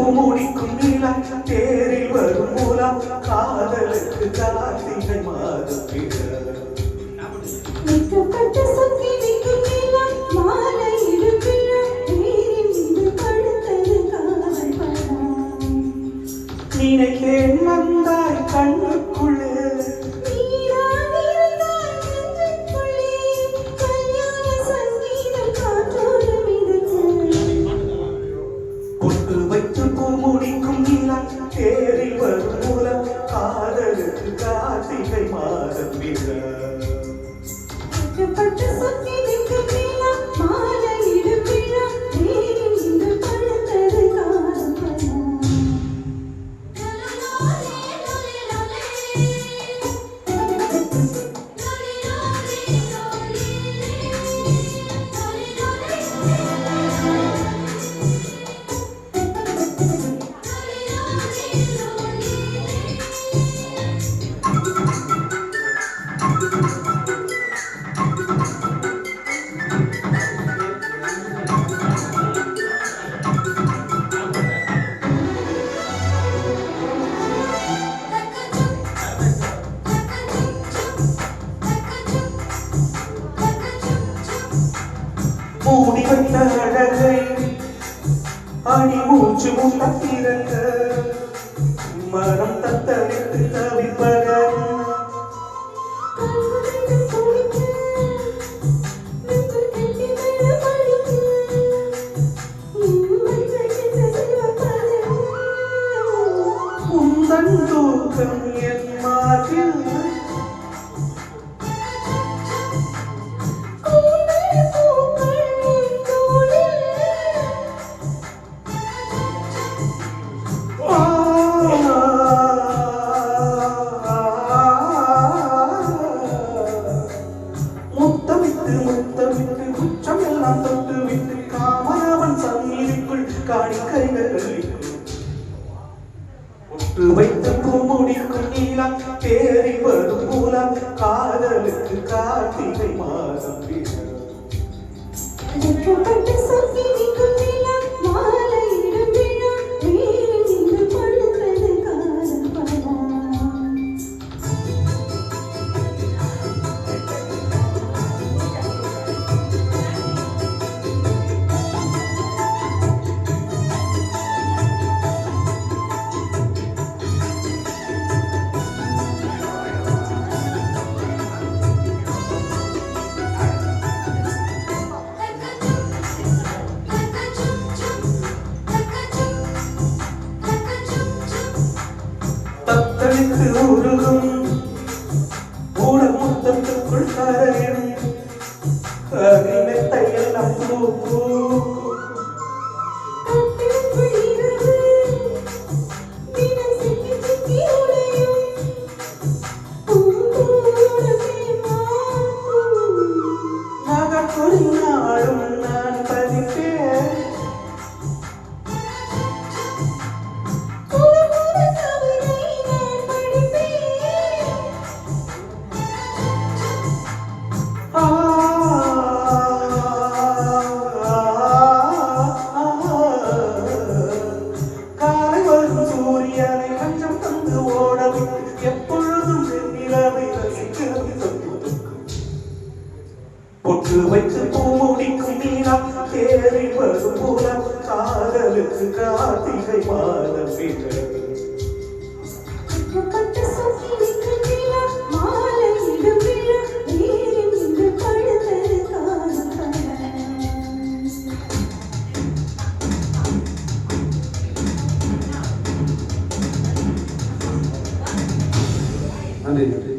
பூமுடிக்கும் நீளம் தேரில் வரும் மூலம் காதலுக்கு கார்த்திகை மாதம் நினைத்தேன் வந்தாய் கண்ணுக்குள்ளே பொட்டு வைத்து பூமுடிக்கும் நீளம் தேரில் வரும் மூலம் காதலுக்கு கார்த்திகை மாதம் மூடி வைத்த அழகை அடி மூச்சு முட்டத்திரங்க மனம் தத்தளித்து தவிப்பத உந்தன் தூக்கம் என் மார்பில் முத்தமிட்டு உச்சம் எல்லாம் தொட்டு விட்டு காமனவன் சந்நிதிக்குள் காணிக்கைகள் ஒட்டு வைத்து பூமுடிக்கும் நீளம் தேறி வரும் மூலம் காதலுக்கு கார்த்திகை மாதம் தத்தளித்து உருகும் மூட முத்தத்துக்குள் கரையும் மெத்தையெல்லாம் பூ நாளும் நான் பதிப்பேன் காலை வரும் சூரியனை கொஞ்சம் தந்து ஓடவிட்டு எப்பொழுதும் நிலவை ரசிக்கிறது பொட்டு வைத்து பூமுடிக்கும் நீளம் தேறி வரும் மூலம் காதலுக்கு கார்த்திகை மாதம் நன்றி.